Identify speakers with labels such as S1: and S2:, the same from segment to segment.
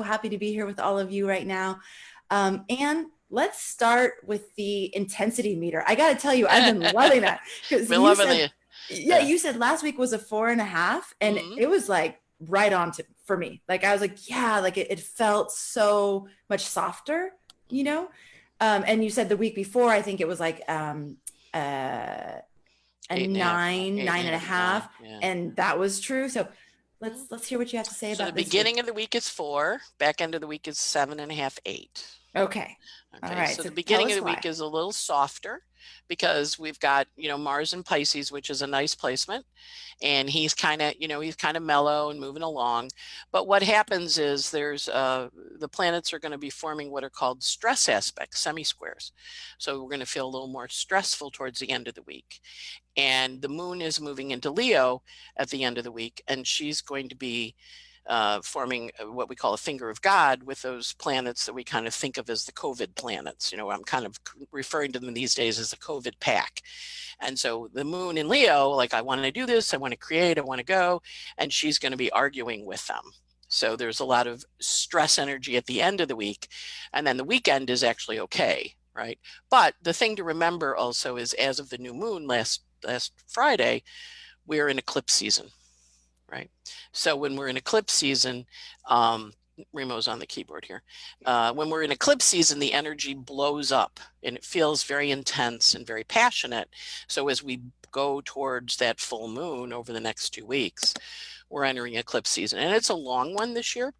S1: happy to be here with all of you right now. And let's start with the intensity meter. I got to tell you, I've been loving that because you said last week was a 4.5, and it was like right on for me. Like I was like, yeah, like it felt so much softer, you know? And you said the week before, I think it was like a 9.5, and that was true. So let's hear what you have to say about this.
S2: So the beginning of the week is 4, back end of the week is 7.5, 8.
S1: Okay. All right.
S2: So the beginning of the week is a little softer because we've got, Mars in Pisces, which is a nice placement. And he's kind of mellow and moving along. But what happens is the planets are going to be forming what are called stress aspects, semi-squares. So we're going to feel a little more stressful towards the end of the week. And the moon is moving into Leo at the end of the week, and she's going to be forming what we call a finger of God with those planets that we kind of think of as the COVID planets. I'm kind of referring to them these days as the COVID pack. And so the moon in Leo, like, I want to do this, I want to create, I want to go, and she's going to be arguing with them. So there's a lot of stress energy at the end of the week, and then the weekend is actually okay, right? But the thing to remember also is, as of the new moon last Friday, we're in eclipse season. Right. So when we're in eclipse season, Remo's on the keyboard here. When we're in eclipse season, the energy blows up and it feels very intense and very passionate. So as we go towards that full moon over the next 2 weeks, we're entering eclipse season. And it's a long one this year.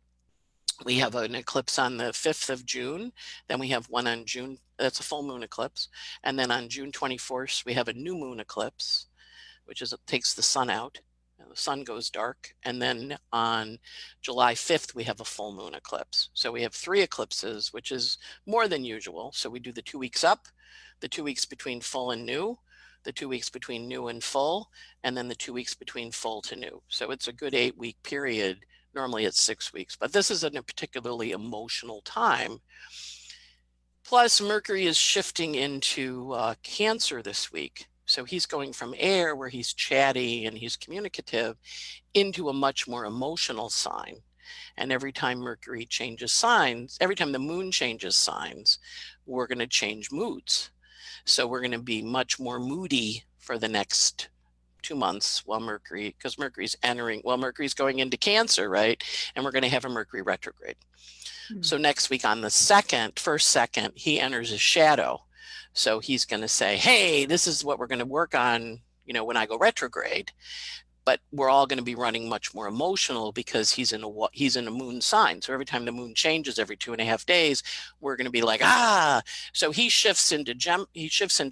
S2: We have an eclipse on the 5th of June. Then we have one on June. That's a full moon eclipse. And then on June 24th, we have a new moon eclipse, which takes the sun out. The sun goes dark, and then on July 5th we have a full moon eclipse. So we have 3 eclipses, which is more than usual. So we do the 2 weeks up, the 2 weeks between full and new, the 2 weeks between new and full, and then the 2 weeks between full to new. So it's a good 8-week period. Normally it's 6 weeks, but this is a particularly emotional time. Plus Mercury is shifting into Cancer this week. So he's going from air, where he's chatty and he's communicative, into a much more emotional sign. And every time Mercury changes signs, every time the moon changes signs, we're going to change moods. So we're going to be much more moody for the next 2 months because Mercury's going into Cancer, right? And we're going to have a Mercury retrograde. Mm-hmm. So next week on the first second, he enters his shadow. So he's going to say, hey, this is what we're going to work on, when I go retrograde. But we're all going to be running much more emotional because he's in a moon sign. So every time the moon changes every 2.5 days, we're going to be like, So he shifts into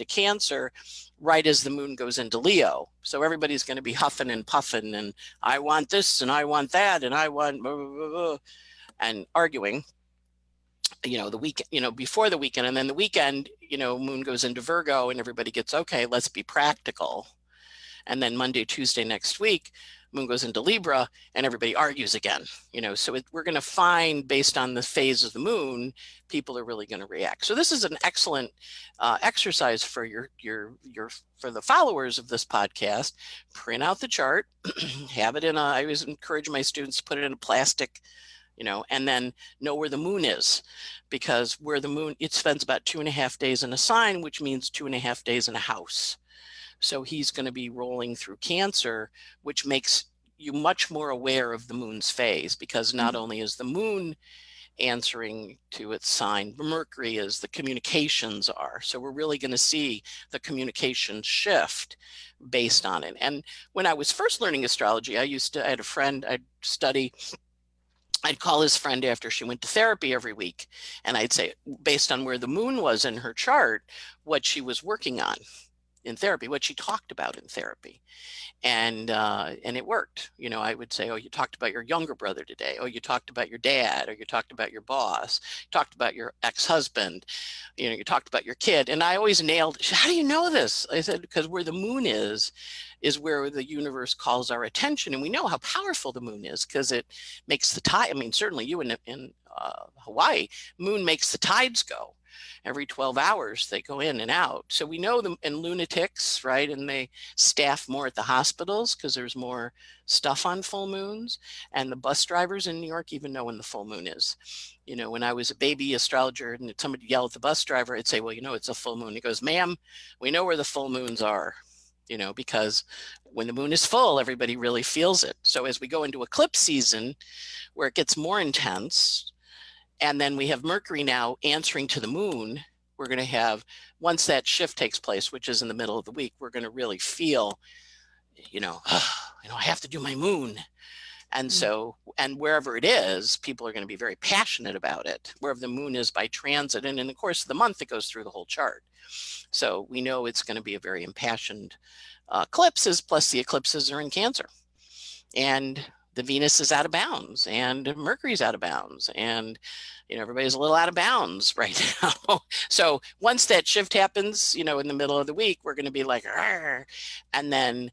S2: Cancer right as the moon goes into Leo. So everybody's going to be huffing and puffing, and I want this and I want that and I want blah, blah, blah, blah, and arguing. The weekend, before the weekend, and then the weekend, moon goes into Virgo and everybody gets, okay, let's be practical. And then Monday, Tuesday next week, moon goes into Libra and everybody argues again, so we're going to find, based on the phase of the moon, people are really going to react. So this is an excellent exercise for for the followers of this podcast. Print out the chart, have it I always encourage my students to put it in a plastic, and then know where the moon is, because where the moon, it spends about 2.5 days in a sign, which means 2.5 days in a house. So he's going to be rolling through Cancer, which makes you much more aware of the moon's phase, because not only is the moon answering to its sign, Mercury is, the communications are. So we're really going to see the communication shift based on it. And when I was first learning astrology, I had a friend I'd call his friend after she went to therapy every week, and I'd say, based on where the moon was in her chart, what she was working on in therapy, what she talked about in therapy. And it worked. I would say, oh, you talked about your younger brother today. Oh, you talked about your dad, or you talked about your boss, you talked about your ex-husband, you talked about your kid. And I always nailed, how do you know this? I said, because where the moon is where the universe calls our attention. And we know how powerful the moon is, because it makes the tide. I mean, certainly you in Hawaii, moon makes the tides go. every 12 hours they go in and out. So we know them, and lunatics, right? And they staff more at the hospitals because there's more stuff on full moons. And the bus drivers in New York even know when the full moon is. You know, when I was a baby astrologer and somebody yelled at the bus driver, I'd say, well, you know, it's a full moon. He goes, ma'am, we know where the full moons are, you know, because when the moon is full, everybody really feels it. So as we go into eclipse season, where it gets more intense, and then we have Mercury now answering to the moon, we're going to have, once that shift takes place, which is in the middle of the week, we're going to really feel, you know, I have to do my moon. And so, and wherever it is, people are going to be very passionate about it, wherever the moon is by transit. And in the course of the month, it goes through the whole chart. So we know it's going to be a very impassioned eclipses, plus the eclipses are in Cancer. And the Venus is out of bounds and Mercury's out of bounds. And, you know, everybody's a little out of bounds right now. So once that shift happens, you know, in the middle of the week, we're going to be like, argh, and then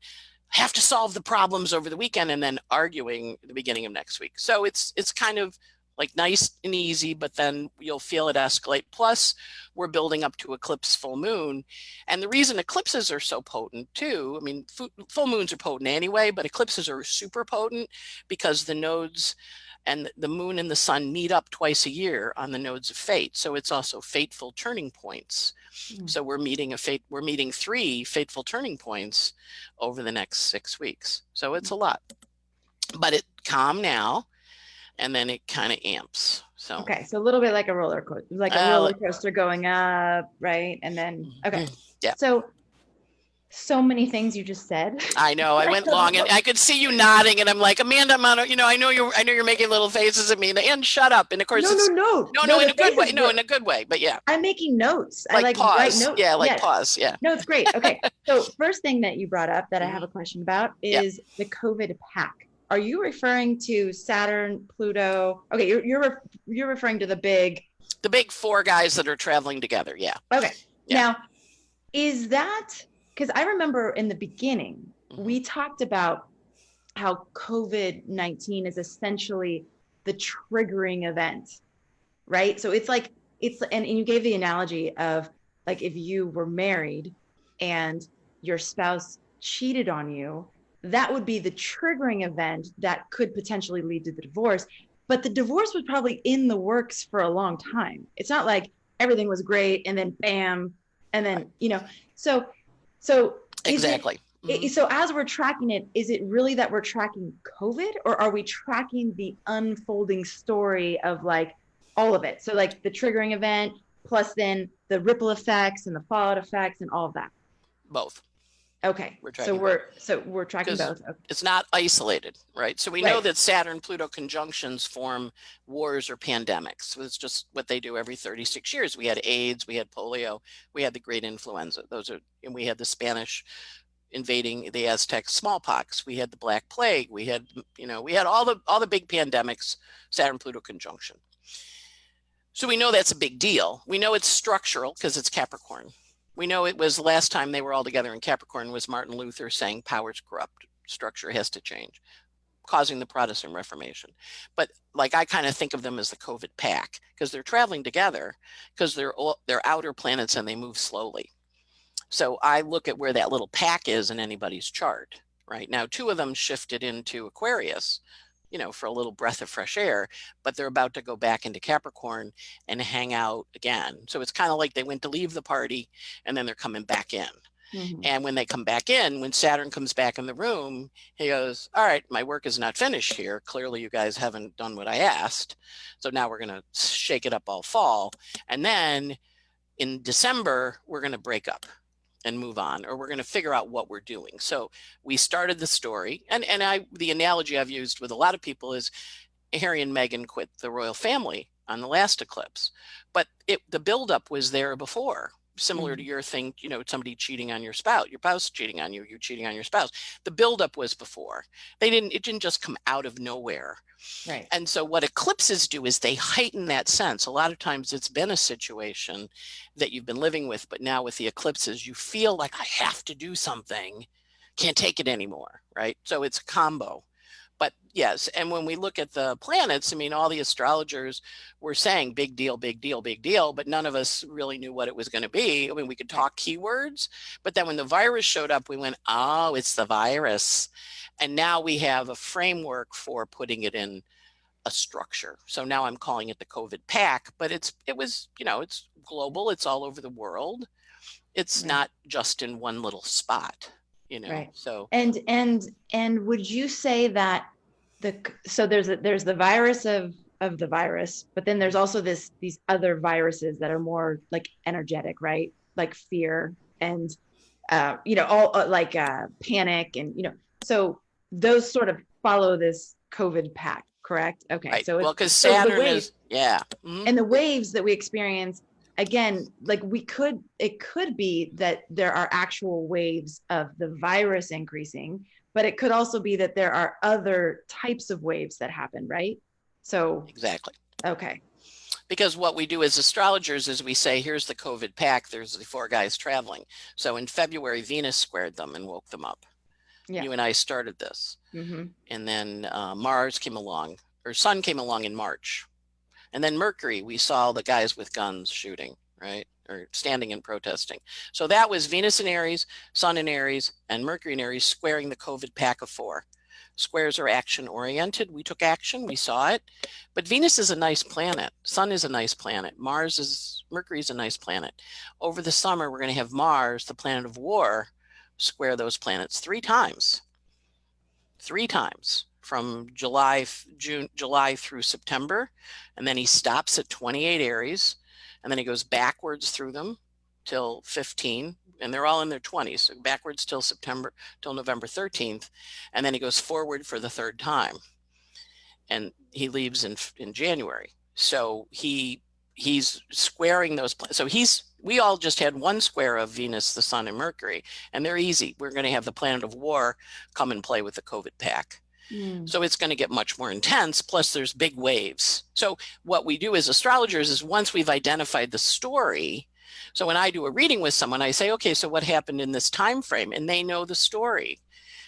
S2: have to solve the problems over the weekend and then arguing the beginning of next week. So it's kind of like nice and easy, but then you'll feel it escalate. Plus, we're building up to eclipse full moon. And the reason eclipses are so potent too, I mean, full moons are potent anyway, but eclipses are super potent because the nodes and the moon and the sun meet up twice a year on the nodes of fate. So it's also fateful turning points. So we're meeting 3 fateful turning points over the next 6 weeks. So it's a lot, but it calm now. And then it kind of amps. So
S1: okay, so a little bit like a roller coaster, like a roller coaster going up, right? And then okay,
S2: yeah.
S1: So many things you just said.
S2: I know. I went long, and I could see you nodding, and I'm like, Amanda, you know, I know you're making little faces at me, and shut up. And of course,
S1: no,
S2: in a good way. No, in a good way. But yeah,
S1: I'm making notes.
S2: Like
S1: I like
S2: pause.
S1: write notes.
S2: Yeah, like pause. Yeah.
S1: No, it's great. Okay, so first thing that you brought up that I have a question about is the COVID pack. Are you referring to Saturn, Pluto? Okay, you're referring to the big
S2: 4 guys that are traveling together. Yeah.
S1: Okay. Yeah. Now, is that because I remember in the beginning we talked about how COVID-19 is essentially the triggering event, right? So it's like and you gave the analogy of like if you were married and your spouse cheated on you, that would be the triggering event that could potentially lead to the divorce. But the divorce was probably in the works for a long time. It's not like everything was great and then bam, and then, you know, so
S2: exactly.
S1: So as we're tracking it, is it really that we're tracking COVID, or are we tracking the unfolding story of like all of it? So like the triggering event plus then the ripple effects and the fallout effects and all of that.
S2: Both.
S1: Okay. We're tracking both. Okay.
S2: It's not isolated, right? So we know that Saturn-Pluto conjunctions form wars or pandemics. So it's just what they do every 36 years. We had AIDS, we had polio, we had the Great Influenza. And we had the Spanish invading the Aztec smallpox. We had the Black Plague. We had all the big pandemics, Saturn-Pluto conjunction. So we know that's a big deal. We know it's structural because it's Capricorn. We know it was last time they were all together in Capricorn was Martin Luther saying power's corrupt, structure has to change, causing the Protestant Reformation. But like I kind of think of them as the COVID pack because they're traveling together because they're outer planets and they move slowly. So I look at where that little pack is in anybody's chart. Right now, 2 of them shifted into Aquarius, you know, for a little breath of fresh air, but they're about to go back into Capricorn and hang out again. So it's kind of like they went to leave the party and then they're coming back in. And when they come back in, when Saturn comes back in the room, he goes, all right, my work is not finished here. Clearly you guys haven't done what I asked. So now we're going to shake it up all fall. And then in December, we're going to break up and move on, or we're going to figure out what we're doing. So we started the story, and the analogy I've used with a lot of people is Harry and Meghan quit the royal family on the last eclipse, but the buildup was there before. Similar to your thing, you know, somebody cheating on your spouse cheating on you, you're cheating on your spouse. The buildup was before. It didn't just come out of nowhere.
S1: Right.
S2: And so what eclipses do is they heighten that sense. A lot of times it's been a situation that you've been living with, but now with the eclipses, you feel like I have to do something, can't take it anymore, right? So it's a combo. But yes, and when we look at the planets, I mean, all the astrologers were saying big deal, big deal, big deal, but none of us really knew what it was going to be. I mean, we could talk keywords, but then when the virus showed up, we went, oh, it's the virus. And now we have a framework for putting it in a structure. So now I'm calling it the COVID pack, but it was, it's global. It's all over the world. It's not just in one little spot. So
S1: and would you say that there's the virus of the virus, but then there's also these other viruses that are more like energetic, right? Like fear and all like panic and so those sort of follow this COVID pack, correct? Okay,
S2: right. So well, because Saturn is
S1: and the waves that we experience. Again, like it could be that there are actual waves of the virus increasing, but it could also be that there are other types of waves that happen, right? So
S2: exactly.
S1: Okay.
S2: Because what we do as astrologers is we say, here's the COVID pack. There's the 4 guys traveling. So in February, Venus squared them and woke them up. Yeah. You and I started this. Mm-hmm. And then Mars came along, or Sun came along in March. And then Mercury, we saw the guys with guns shooting, right? Or standing and protesting. So that was Venus in Aries, Sun in Aries, and Mercury in Aries squaring the COVID pack of 4. Squares are action oriented. We took action, we saw it. But Venus is a nice planet. Sun is a nice planet. Mercury is a nice planet. Over the summer, we're going to have Mars, the planet of war, square those planets 3 times. 3 times. From July through September, and then he stops at 28 Aries, and then he goes backwards through them till 15, and they're all in their 20s, so backwards till November 13th, and then he goes forward for the 3rd time, and he leaves in January. So he's squaring those. So we all just had 1 square of Venus, the Sun, and Mercury, and they're easy. We're going to have the planet of war come and play with the COVID pack. So it's going to get much more intense. Plus there's big waves. So what we do as astrologers is once we've identified the story. So when I do a reading with someone, I say, okay, so what happened in this time frame? And they know the story.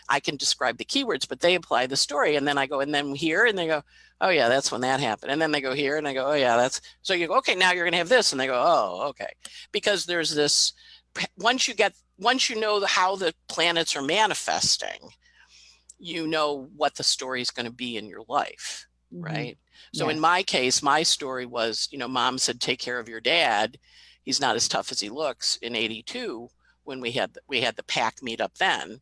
S2: I can describe the keywords, but they apply the story. And then I go, and then here, and they go, oh yeah, that's when that happened. And then they go here and I go, oh yeah, so you go, okay, now you're going to have this. And they go, oh, okay. Because there's this, once you know how the planets are manifesting, you know what the story is going to be in your life, right? So in my case, my story was, mom said, take care of your dad. He's not as tough as he looks in 82 when we had the pack meet up then.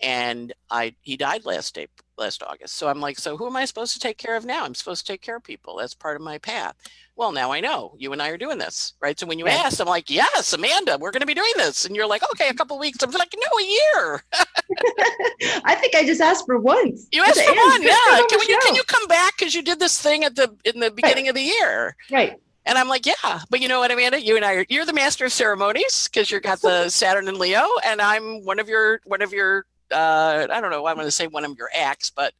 S2: And he died last August. So I'm like, so who am I supposed to take care of now? I'm supposed to take care of people. That's part of my path. Well, now I know you and I are doing this, right? So when you asked, I'm like, yes, Amanda, we're going to be doing this. And you're like, okay, a couple of weeks. I'm like, no, a year.
S1: I think I just asked for once.
S2: You asked for one, yeah. Can you come back? Because you did this thing in the beginning of the year.
S1: Right.
S2: And I'm like, yeah, but you know what, Amanda, you and you're the master of ceremonies because you've got the Saturn and Leo, and I'm one of your I don't know, I'm going to say one of your acts, but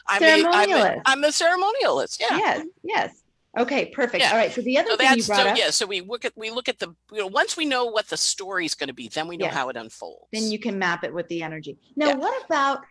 S2: I'm the ceremonialist. Yeah.
S1: Yes. Okay, perfect. Yeah. All right. So the other thing you brought up.
S2: Yeah. So we look at the, once we know what the story is going to be, then we know how it unfolds.
S1: Then you can map it with the energy. Now, what about,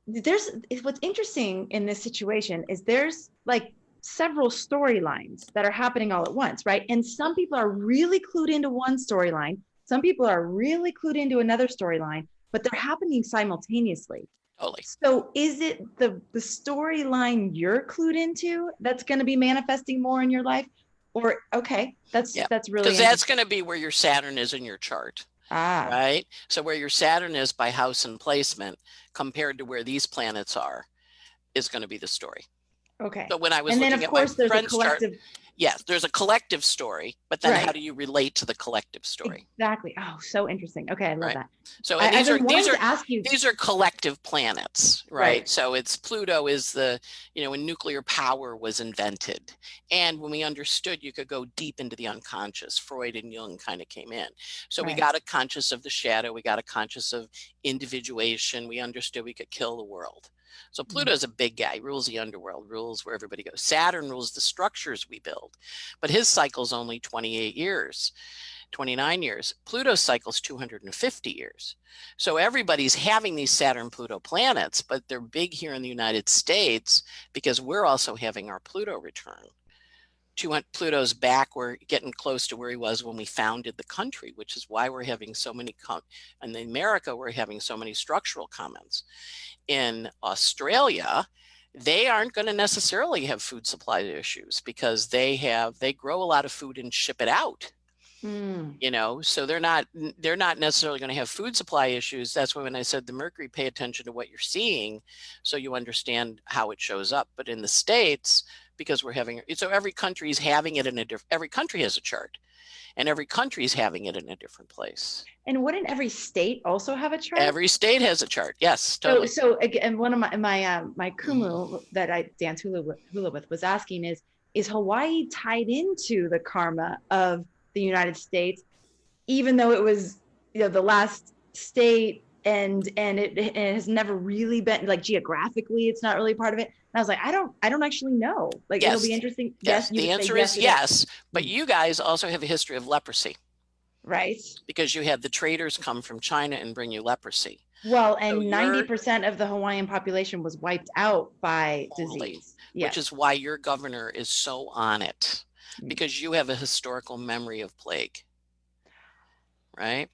S1: what's interesting in this situation is there's like several storylines that are happening all at once, right? And some people are really clued into one storyline. Some people are really clued into another storyline, but they're happening simultaneously.
S2: Totally.
S1: So is it the storyline you're clued into that's going to be manifesting more in your life? Or, okay, that's really,
S2: because that's going to be where your Saturn is in your chart. Right? So where your Saturn is by house and placement compared to where these planets are is going to be the story.
S1: Okay.
S2: So when I was looking at my friend's chart, yes, there's a collective story, but then how do you relate to the collective story?
S1: Exactly. Oh, so interesting. Okay, I love that.
S2: So these are collective planets, right? So it's Pluto is the, when nuclear power was invented. And when we understood you could go deep into the unconscious, Freud and Jung kind of came in. So we got a conscious of the shadow, we got a conscious of individuation, we understood we could kill the world. So Pluto is a big guy, rules the underworld, rules where everybody goes. Saturn rules the structures we build, but his cycle's only 28 years. 29 years. Pluto's cycle is 250 years. So everybody's having these Saturn-Pluto planets, but they're big here in the United States because we're also having our Pluto return. Pluto's back. We're getting close to where he was when we founded the country, which is why we're having so many, in America, we're having so many structural comments. In Australia, they aren't going to necessarily have food supply issues because they grow a lot of food and ship it out. You know, so they're not necessarily going to have food supply issues. That's why when I said the Mercury, pay attention to what you're seeing so you understand how it shows up. But in the States, because we're having, so every country is having it in a different, every country has a chart and every country is having it in a different place.
S1: And wouldn't every state also have a chart?
S2: Every state has a chart. Yes, totally.
S1: So again, one of my kumu that I dance hula with was asking is Hawaii tied into the karma of the United States, even though it was, you know, the last state and it has never really been, like, geographically it's not really part of it. And I was like, I don't actually know. Like, yes. It'll be interesting.
S2: Yes, the answer is yes. But you guys also have a history of leprosy.
S1: Right.
S2: Because you had the traders come from China and bring you leprosy.
S1: Well, and so 90% of the Hawaiian population was wiped out by disease.
S2: Yes. Which is why your governor is so on it. Because you have a historical memory of plague, right?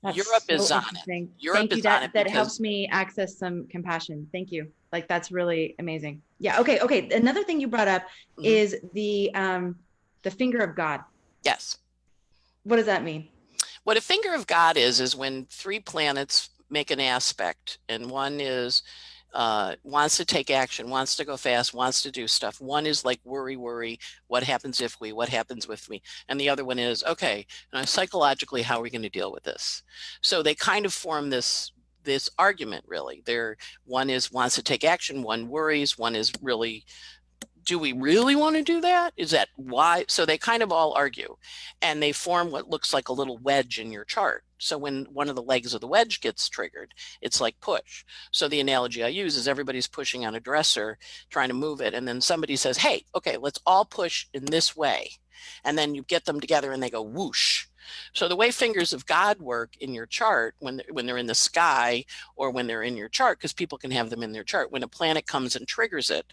S1: That's
S2: Europe
S1: so
S2: is on it. Europe is on it.
S1: That helps me access some compassion. Thank you. Like, that's really amazing. Yeah. Okay. Another thing you brought up is the finger of God.
S2: Yes.
S1: What does that mean?
S2: What a finger of God is when three planets make an aspect, and one is wants to take action, wants to go fast, wants to do stuff. One is like worry, what happens if we, what happens with me? And the other one is, okay, psychologically, how are we going to deal with this? So they kind of form this argument, really. One is wants to take action, one worries, one is really, do we really want to do that? Is that why? So they kind of all argue, and they form what looks like a little wedge in your chart. So when one of the legs of the wedge gets triggered, it's like push. So the analogy I use is everybody's pushing on a dresser, trying to move it. And then somebody says, hey, okay, let's all push in this way. And then you get them together and they go whoosh. So the way fingers of God work in your chart, when they're in the sky or when they're in your chart, because people can have them in their chart, when a planet comes and triggers it,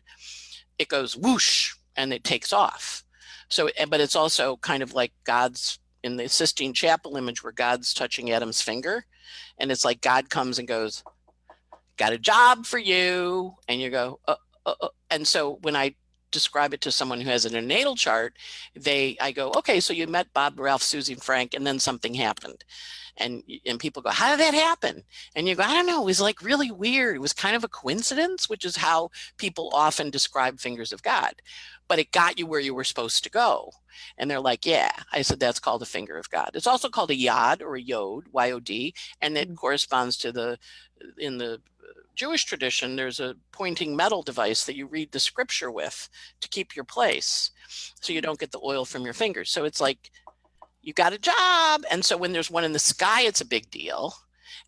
S2: it goes whoosh and it takes off. So, but it's also kind of like God's, in the Sistine Chapel image where God's touching Adam's finger. And it's like God comes and goes, got a job for you. And you go, And so when I describe it to someone who has an natal chart, I go, okay, so you met Bob, Ralph, Susie, and Frank, and then something happened. And people go, how did that happen? And you go, I don't know. It was like really weird. It was kind of a coincidence, which is how people often describe fingers of God. But it got you where you were supposed to go. And they're like, yeah. I said, that's called a finger of God. It's also called a yod or a yod, Y-O-D. And it corresponds to in the Jewish tradition, there's a pointing metal device that you read the scripture with to keep your place so you don't get the oil from your fingers. So it's like, you got a job. And so when there's one in the sky, it's a big deal.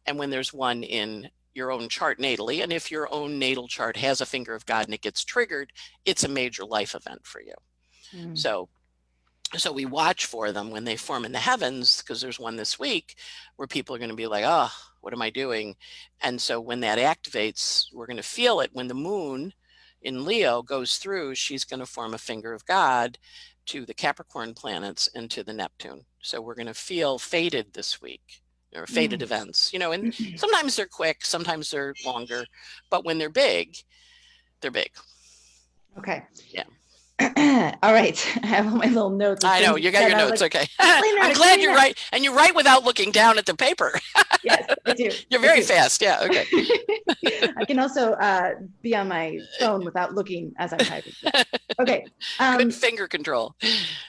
S2: And when there's one in your own chart natally, and if your own natal chart has a finger of God and it gets triggered, it's a major life event for you. So we watch for them when they form in the heavens, because there's one this week where people are going to be like, oh, what am I doing? And so when that activates, we're going to feel it. When the moon in Leo goes through, she's going to form a finger of God to the Capricorn planets and to the Neptune. So we're going to feel fated this week, or fated events, and sometimes they're quick, sometimes they're longer, but when they're big, they're big.
S1: Okay.
S2: Yeah.
S1: All right. I have all my little notes.
S2: I know you got your notes. Okay. I'm glad you write, and you write without looking down at the paper.
S1: Yes, I do.
S2: You're very fast. Yeah. Okay.
S1: I can also be on my phone without looking as I'm typing. Okay.
S2: Good finger control.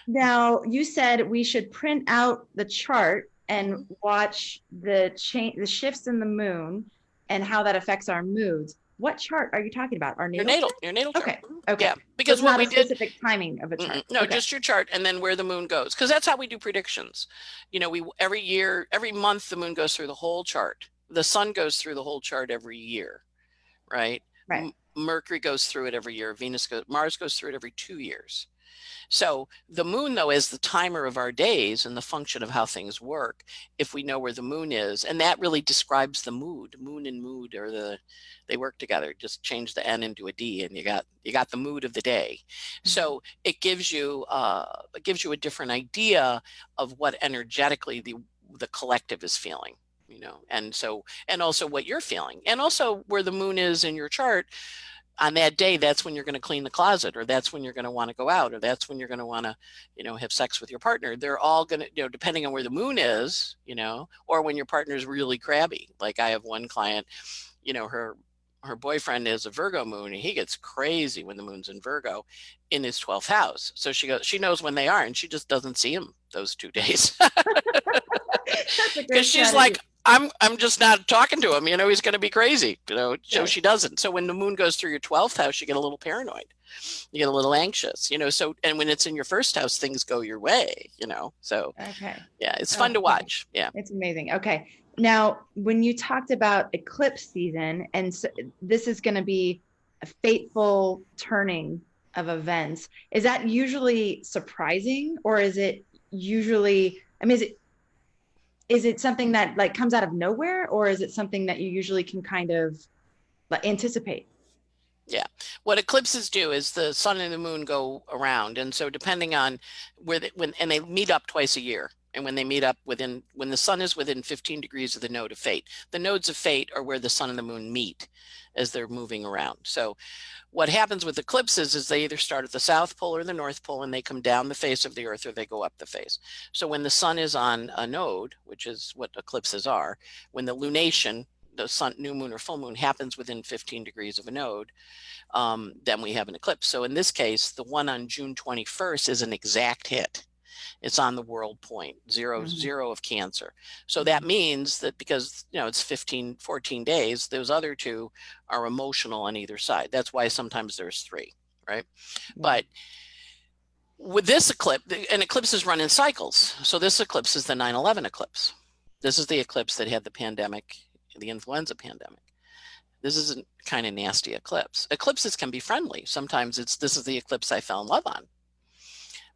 S1: Now, you said we should print out the chart and watch the shifts in the moon and how that affects our moods. What chart are you talking about? Your natal
S2: chart.
S1: Okay.
S2: Yeah, because
S1: so
S2: what we did,
S1: specific timing of a chart.
S2: No, just your chart, and then where the moon goes, because that's how we do predictions. Every month the moon goes through the whole chart. The sun goes through the whole chart every year, right?
S1: Right.
S2: Mercury goes through it every year. Mars goes through it every 2 years. So the moon, though, is the timer of our days and the function of how things work. If we know where the moon is, and that really describes the mood. Moon and mood they work together. Just change the N into a D, and you got the mood of the day. So it gives you a different idea of what energetically the collective is feeling. And also what you're feeling, and also where the moon is in your chart. On that day, that's when you're going to clean the closet, or that's when you're going to want to go out, or that's when you're going to want to, have sex with your partner. They're all going to, depending on where the moon is, or when your partner's really crabby. Like I have one client, her boyfriend is a Virgo moon, and he gets crazy when the moon's in Virgo in his 12th house. So she knows when they are, and she just doesn't see him those 2 days. Because she's like, I'm just not talking to him. He's going to be crazy. So she doesn't. So when the moon goes through your 12th house, you get a little paranoid. You get a little anxious. So, and when it's in your first house, things go your way. So
S1: okay,
S2: yeah, it's fun to watch. Yeah,
S1: it's amazing. Okay, now when you talked about eclipse season, and so this is going to be a fateful turning of events. Is that usually surprising, or is it usually? I mean, is it something that like comes out of nowhere, or is it something that you usually can kind of anticipate?
S2: Yeah. What eclipses do is the sun and the moon go around. And so depending on and they meet up twice a year. And when they meet up when the sun is within 15 degrees of the node of fate, the nodes of fate are where the sun and the moon meet as they're moving around. So what happens with eclipses is they either start at the South Pole or the North Pole, and they come down the face of the Earth, or they go up the face. So when the sun is on a node, which is what eclipses are, when the lunation, the sun, new moon or full moon, happens within 15 degrees of a node, then we have an eclipse. So in this case, the one on June 21st is an exact hit. It's on the world point, zero of Cancer. So that means that because, it's 14 days, those other two are emotional on either side. That's why sometimes there's 3, right? But with this eclipse, and eclipses run in cycles. So this eclipse is the 9/11 eclipse. This is the eclipse that had the pandemic, the influenza pandemic. This is a kind of nasty eclipse. Eclipses can be friendly. Sometimes this is the eclipse I fell in love on.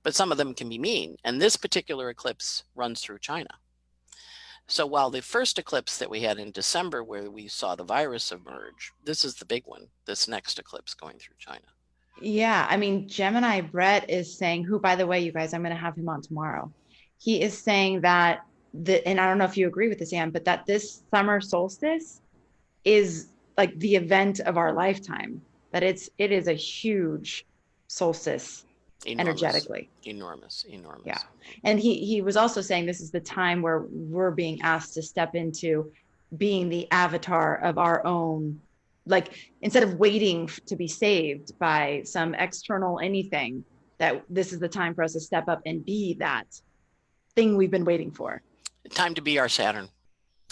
S2: But some of them can be mean. And this particular eclipse runs through China. So while the first eclipse that we had in December, where we saw the virus emerge, this is the big one, this next eclipse going through China.
S1: Yeah. I mean, Gemini Brett is saying, who, by the way, you guys, I'm going to have him on tomorrow. He is saying that, and I don't know if you agree with this, Anne, but that this summer solstice is like the event of our lifetime, that it is a huge solstice. Energetically
S2: enormous.
S1: Yeah. And he was also saying this is the time where we're being asked to step into being the avatar of our own, like instead of waiting to be saved by some external anything, that this is the time for us to step up and be that thing we've been waiting for.
S2: Time to be our Saturn.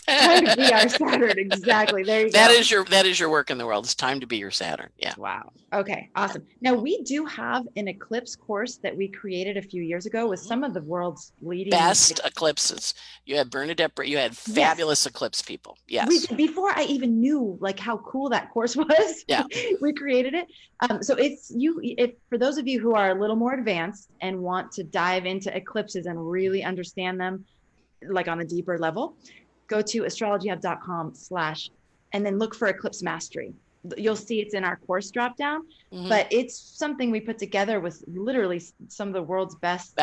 S1: Time to be our Saturn. Exactly. There you go.
S2: That is your work in the world. It's time to be your Saturn. Yeah.
S1: Wow. Okay. Awesome. Now we do have an eclipse course that we created a few years ago with some of the world's leading
S2: best eclipses. You had Bernadette, you had fabulous eclipse people. Yes.
S1: Before I even knew like how cool that course was.
S2: Yeah.
S1: We created it. So if for those of you who are a little more advanced and want to dive into eclipses and really understand them, like on a deeper level, go to astrologyhub.com/ and then look for Eclipse Mastery. You'll see it's in our course drop down, but it's something we put together with literally some of the world's best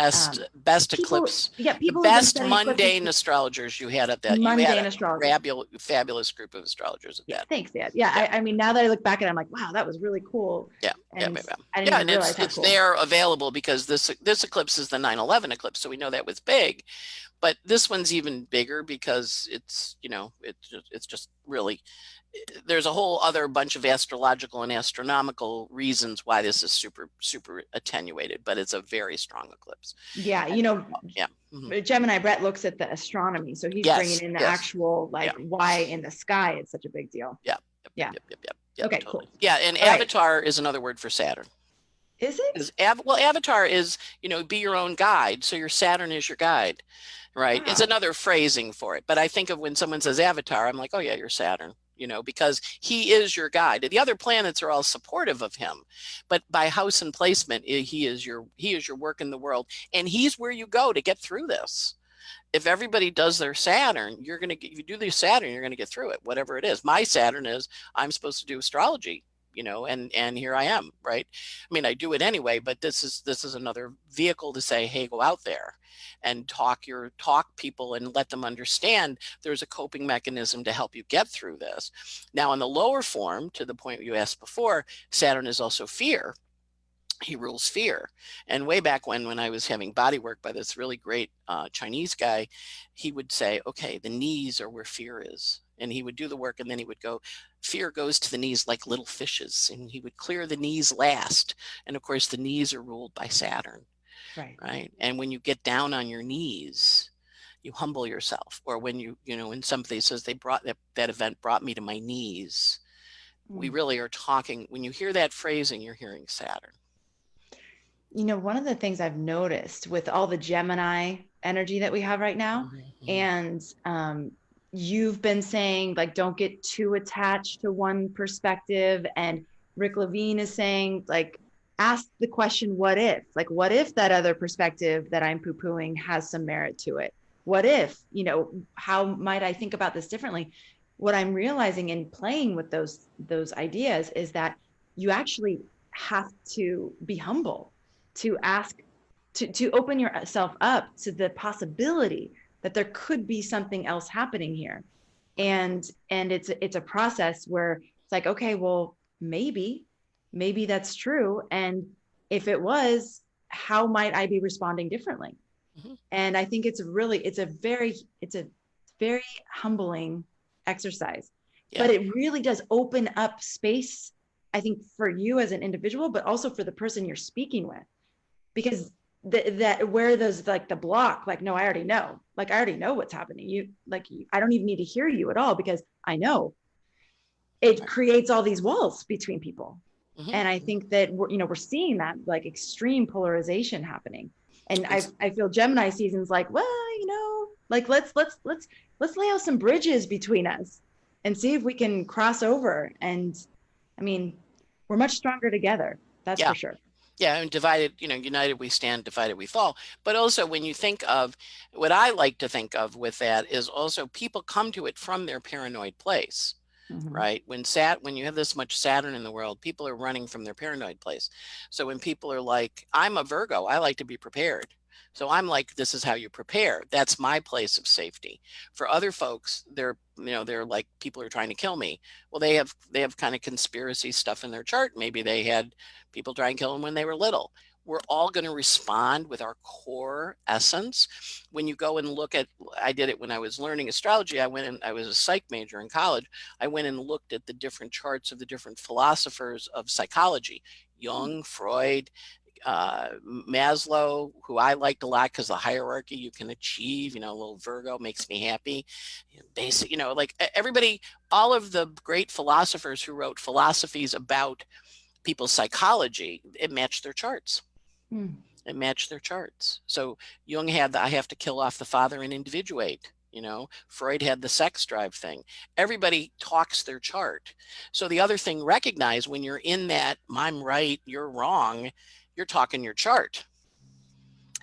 S2: eclipse.
S1: Yeah, people
S2: the best mundane astrologers you had at that.
S1: Mundane astrologers.
S2: Fabulous group of astrologers at that.
S1: Thanks, Dad. Yeah, I mean, now that I look back at it, I'm like, wow, that was really cool.
S2: Yeah,
S1: and
S2: I didn't even realize it's cool. There available because this eclipse is the 9/11 eclipse, so we know that was big. But this one's even bigger because it's just really, there's a whole other bunch of astrological and astronomical reasons why this is super, super attenuated, but it's a very strong eclipse.
S1: Yeah. Gemini Brett looks at the astronomy. So he's bringing in the actual, why in the sky it's such a big deal.
S2: Yeah.
S1: Yeah.
S2: Okay,
S1: totally.
S2: Cool. Yeah. And avatar is another word for Saturn.
S1: Is it?
S2: Avatar is, be your own guide. So your Saturn is your guide. Right. Wow. It's another phrasing for it. But I think of when someone says avatar, I'm like, oh, yeah, you're Saturn. because he is your guide. The other planets are all supportive of him, but by house and placement, he is your work in the world, and he's where you go to get through this. If everybody does their Saturn, if you do the Saturn, you're going to get through it, whatever it is. My Saturn is, I'm supposed to do astrology, and here I am, right? I mean, I do it anyway, but this is another vehicle to say, hey, go out there and talk people and let them understand there's a coping mechanism to help you get through this. Now, in the lower form, to the point you asked before, Saturn is also fear. He rules fear. And way back when I was having body work by this really great Chinese guy, he would say, okay, the knees are where fear is. And he would do the work, and then he would go, fear goes to the knees like little fishes. And he would clear the knees last. And of course, the knees are ruled by Saturn. Right. And when you get down on your knees, you humble yourself. Or when when somebody says that event brought me to my knees, we really are talking, when you hear that phrasing, you're hearing Saturn.
S1: One of the things I've noticed with all the Gemini energy that we have right now, and you've been saying, like, don't get too attached to one perspective. And Rick Levine is saying, like, ask the question, what if? Like, what if that other perspective that I'm poo-pooing has some merit to it? What if, how might I think about this differently? What I'm realizing in playing with those ideas is that you actually have to be humble, to ask, to open yourself up to the possibility that there could be something else happening here. And it's a process where it's like, okay, well, maybe that's true. And if it was, how might I be responding differently? And I think it's a very humbling exercise, but it really does open up space, I think, for you as an individual, but also for the person you're speaking with. Because that where there's like the block, like, no, I already know what's happening. I don't even need to hear you at all, because I know it creates all these walls between people. And I think that we're seeing that like extreme polarization happening. And I feel Gemini season's like, well, like let's lay out some bridges between us and see if we can cross over. And I mean, we're much stronger together. That's for sure.
S2: Yeah, and united we stand, divided we fall. But also, when you think of, what I like to think of with that is also people come to it from their paranoid place, right? When you have this much Saturn in the world, people are running from their paranoid place. So when people are like, I'm a Virgo, I like to be prepared. So I'm like, this is how you prepare. That's my place of safety. For other folks, they're like, people are trying to kill me. Well, they have kind of conspiracy stuff in their chart. Maybe they had people try and kill them when they were little. We're all going to respond with our core essence. When you go and look at, I did it when I was learning astrology. I was a psych major in college. I went and looked at the different charts of the different philosophers of psychology, Jung, Freud, Maslow, who I liked a lot because the hierarchy you can achieve, a little Virgo makes me happy. Basic, like everybody, all of the great philosophers who wrote philosophies about people's psychology, it matched their charts. It matched their charts. So Jung had I have to kill off the father and individuate. Freud had the sex drive thing. Everybody talks their chart. So the other thing, recognize when you're in that, I'm right, you're wrong, you're talking your chart.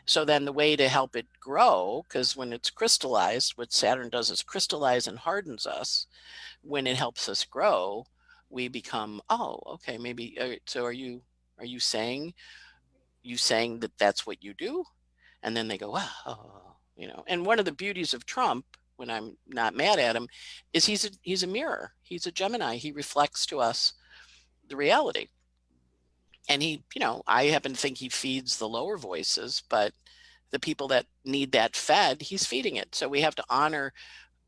S2: So then the way to help it grow, because when it's crystallized, what Saturn does is crystallize and hardens us. When it helps us grow, we become, oh, okay, maybe. So are you saying that that's what you do? And then they go, oh, And one of the beauties of Trump, when I'm not mad at him, is he's a mirror. He's a Gemini. He reflects to us the reality. And he, I happen to think he feeds the lower voices, but the people that need that fed, he's feeding it. So we have to honor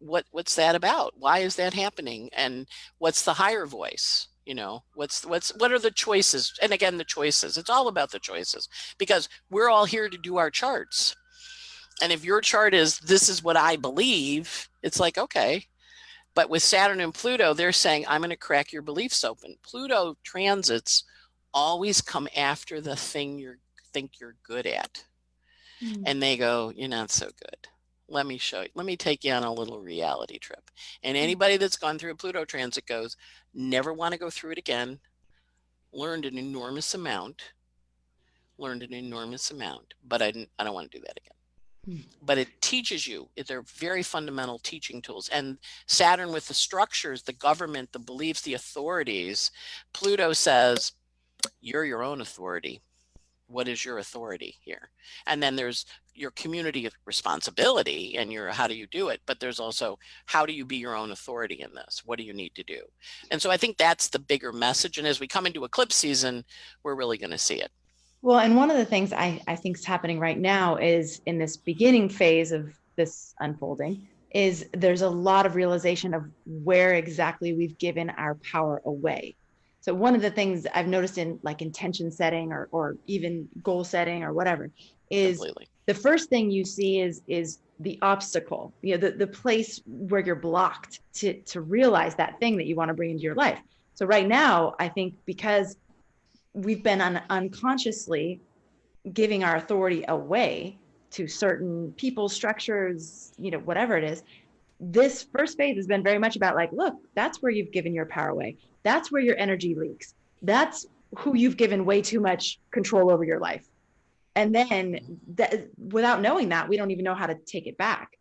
S2: what's that about? Why is that happening? And what's the higher voice? What are the choices? And again, the choices, it's all about the choices, because we're all here to do our charts. And if your chart is, this is what I believe, it's like, okay. But with Saturn and Pluto, they're saying, I'm going to crack your beliefs open. Pluto transits always come after the thing you think you're good at. And they go, you're not so good. let me show you. Let me take you on a little reality trip. And anybody that's gone through a Pluto transit goes, never want to go through it again. Learned an enormous amount, but I don't want to do that again. But it teaches you, they're very fundamental teaching tools. And Saturn with the structures, the government, the beliefs, the authorities, Pluto says, you're your own authority. What is your authority here? And then there's your community responsibility and how do you do it? But there's also, how do you be your own authority in this? What do you need to do? And so I think that's the bigger message. And as we come into eclipse season, we're really going to see it.
S1: Well, and one of the things I think is happening right now is in this beginning phase of this unfolding is there's a lot of realization of where exactly we've given our power away. So one of the things I've noticed in like intention setting or even goal setting or whatever is completely. The first thing you see is the obstacle, the place where you're blocked to realize that thing that you want to bring into your life. So right now, I think because we've been unconsciously giving our authority away to certain people, structures, whatever it is, this first phase has been very much about like, look, that's where you've given your power away. That's where your energy leaks. That's who you've given way too much control over your life. And then without knowing that, we don't even know how to take it back.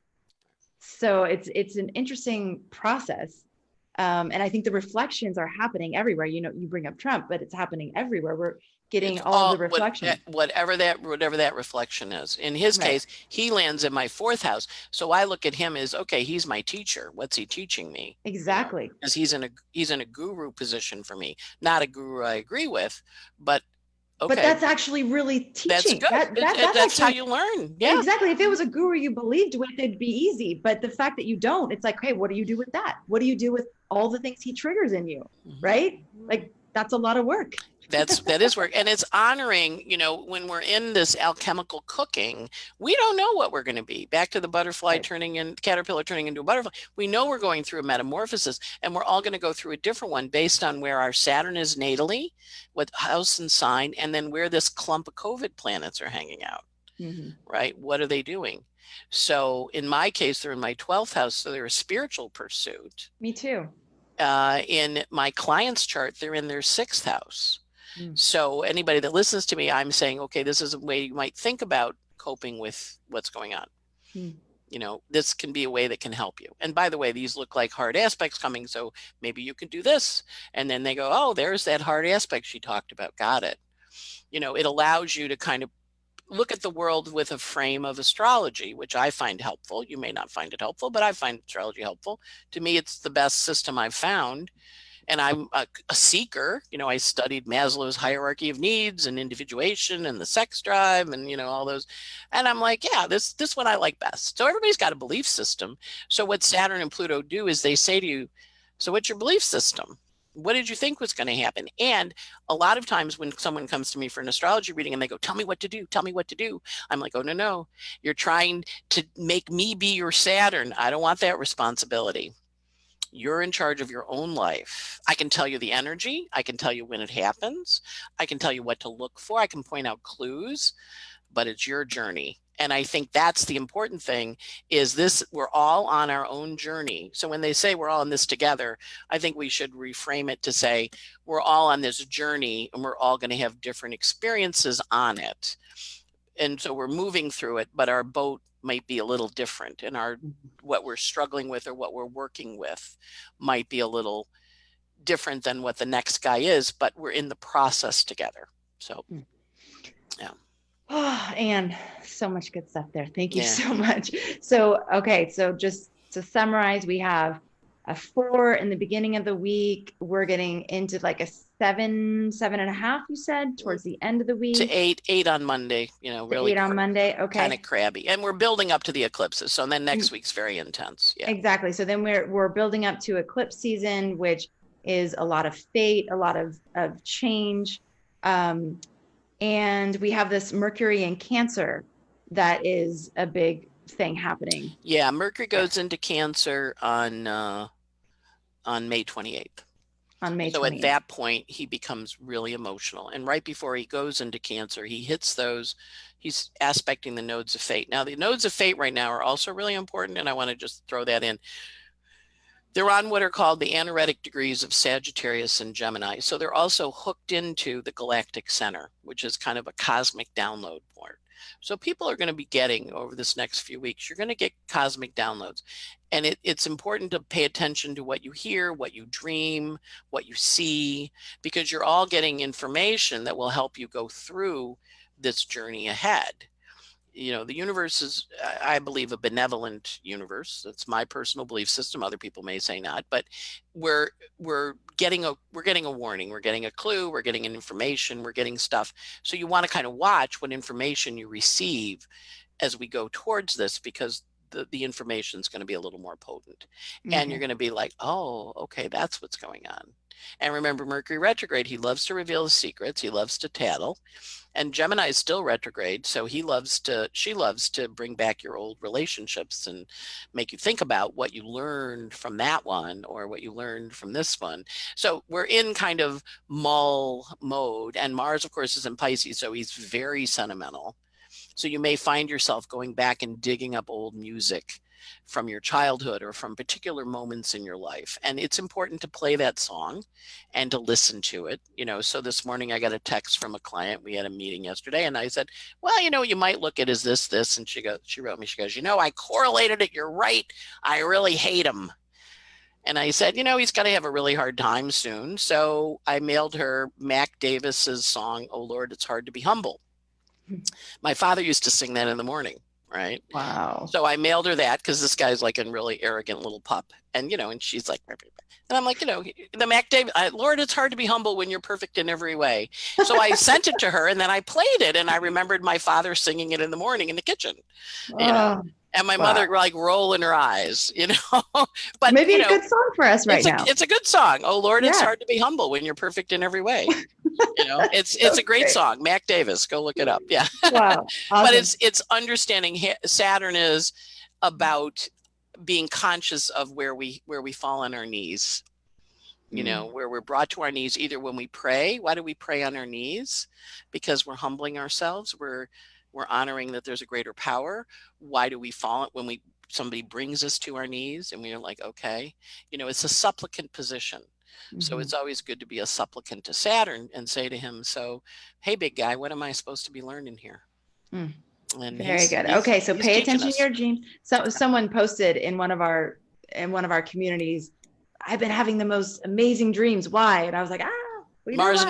S1: So it's an interesting process. And I think the reflections are happening everywhere. You bring up Trump, but it's happening everywhere. We're getting all the reflections.
S2: Whatever that reflection is. In his case, he lands in my 4th house. So I look at him as, okay, he's my teacher. What's he teaching me?
S1: Exactly.
S2: Because he's in a guru position for me. Not a guru I agree with, but okay. But
S1: that's actually really teaching.
S2: That's good. That's actually how you learn. Yeah.
S1: Exactly. If it was a guru you believed with, it'd be easy. But the fact that you don't, it's like, hey, what do you do with that? What do you do with all the things he triggers in you? Right? Like, that's a lot of work.
S2: That is work. And it's honoring, when we're in this alchemical cooking, we don't know what we're going to be. Back to the butterfly caterpillar turning into a butterfly. We know we're going through a metamorphosis, and we're all going to go through a different one based on where our Saturn is natally, what house and sign, and then where this clump of COVID planets are hanging out, right? What are they doing? So in my case, they're in my 12th house. So they're a spiritual pursuit.
S1: Me too.
S2: In my client's chart, they're in their 6th house. So anybody that listens to me, I'm saying, okay, this is a way you might think about coping with what's going on. This can be a way that can help you. And by the way, these look like hard aspects coming. So maybe you can do this. And then they go, oh, there's that hard aspect she talked about. Got it. It allows you to kind of look at the world with a frame of astrology, which I find helpful. You may not find it helpful, but I find astrology helpful. To me, it's the best system I've found. And I'm a seeker. I studied Maslow's hierarchy of needs and individuation and the sex drive and, all those. And I'm like, yeah, this one I like best. So everybody's got a belief system. So what Saturn and Pluto do is they say to you, so what's your belief system? What did you think was going to happen? And a lot of times when someone comes to me for an astrology reading and they go, tell me what to do. I'm like, oh, no. You're trying to make me be your Saturn. I don't want that responsibility. You're in charge of your own life. I can tell you the energy. I can tell you when it happens. I can tell you what to look for. I can point out clues, but it's your journey. And I think that's the important thing is this, we're all on our own journey. So when they say we're all in this together, I think we should reframe it to say we're all on this journey and we're all going to have different experiences on it. And so we're moving through it, but our boat might be a little different and what we're struggling with or what we're working with might be a little different than what the next guy is, but we're in the process together. So, yeah.
S1: Oh, Anne, so much good stuff there. Thank you so much. So, okay. So just to summarize, we have a 4 in the beginning of the week. We're getting into like a 7.5, you said, towards the end of the week.
S2: To 8 on Monday, really
S1: 8 on Monday. Okay.
S2: Kind of crabby. And we're building up to the eclipses. So then next week's very intense. Yeah.
S1: Exactly. So then we're building up to eclipse season, which is a lot of fate, a lot of change. And we have this Mercury in Cancer that is a big thing happening.
S2: Yeah, Mercury goes into Cancer on May 28th.
S1: On May 20th.
S2: So at that point, he becomes really emotional. And right before he goes into Cancer, he hits those, he's aspecting the nodes of fate. Now, the nodes of fate right now are also really important, and I want to just throw that in. They're on what are called the anaretic degrees of Sagittarius and Gemini. So they're also hooked into the galactic center, which is kind of a cosmic download point. So people are going to be getting, over this next few weeks, you're going to get cosmic downloads. And it's important to pay attention to what you hear, what you dream, what you see, because you're all getting information that will help you go through this journey ahead. You know, the universe is, I believe, a benevolent universe. That's my personal belief system. Other people may say not, but we're getting a warning. We're getting a clue. We're getting an information. We're getting stuff. So you want to kind of watch what information you receive as we go towards this, because the information is going to be a little more potent. Mm-hmm. And you're going to be like, oh, okay, that's what's going on. And remember, Mercury retrograde, he loves to reveal his secrets. He loves to tattle. And Gemini is still retrograde, so she loves to bring back your old relationships and make you think about what you learned from that one or what you learned from this one. So we're in kind of mull mode. And Mars, of course, is in Pisces, so he's very sentimental. So you may find yourself going back and digging up old music from your childhood or from particular moments in your life. And it's important to play that song and to listen to it. You know, so this morning I got a text from a client. We had a meeting yesterday and I said, well, you know, you might look at is this. And she wrote me, she goes, you know, I correlated it. You're right. I really hate him. And I said, you know, he's going to have a really hard time soon. So I mailed her Mac Davis's song, Oh Lord, It's Hard to Be Humble. My father used to sing that in the morning. Right.
S1: Wow.
S2: So I mailed her that because this guy's like a really arrogant little pup. And, you know, and she's like, and I'm like, you know, the Mac Davis, Lord, it's hard to be humble when you're perfect in every way. So I sent it to her and then I played it and I remembered my father singing it in the morning in the kitchen, you know, and my mother like rolling her eyes, you know, but
S1: maybe a good song for us right now.
S2: It's a good song. Oh Lord, it's hard to be humble when you're perfect in every way. You know, it's a great song. Mac Davis, go look it up. Yeah.
S1: Wow. Awesome.
S2: But it's understanding Saturn is about being conscious of where we fall on our knees, you know, where we're brought to our knees, either when we pray. Why do we pray on our knees? Because we're humbling ourselves. We're honoring that there's a greater power. Why do we fall when somebody brings us to our knees and we're like, okay, you know, it's a supplicant position. So it's always good to be a supplicant to Saturn and say to him, so, hey, big guy, what am I supposed to be learning here? And
S1: very good. Okay. So pay attention to your dreams. So someone posted in one of our communities, I've been having the most amazing dreams. Why? And I was like,
S2: Mars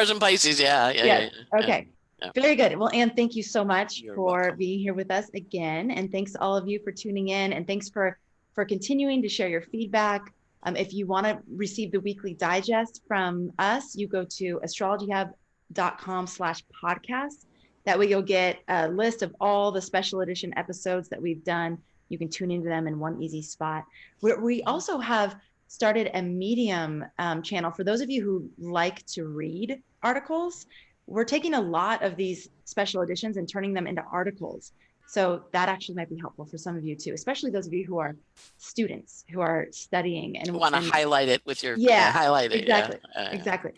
S2: and Pisces. Yeah.
S1: Okay. Yeah. Very good. Well, Anne, thank you so much for being here with us again. And thanks to all of you for tuning in. And thanks for continuing to share your feedback. If you want to receive the weekly digest from us, you go to astrologyhub.com/podcast. That way you'll get a list of all the special edition episodes that we've done. You can tune into them in one easy spot. We also have started a Medium channel for those of you who like to read articles. We're taking a lot of these special editions and turning them into articles. So that actually might be helpful for some of you too, especially those of you who are students who are studying and
S2: want to highlight it with your highlight it.
S1: Exactly.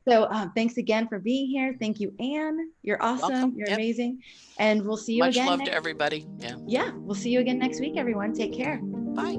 S1: So thanks again for being here. Thank you, Anne. You're awesome.
S2: Welcome.
S1: You're amazing. And we'll see you again.
S2: Much love to everybody.
S1: Yeah. We'll see you again next week, everyone. Take care.
S2: Bye.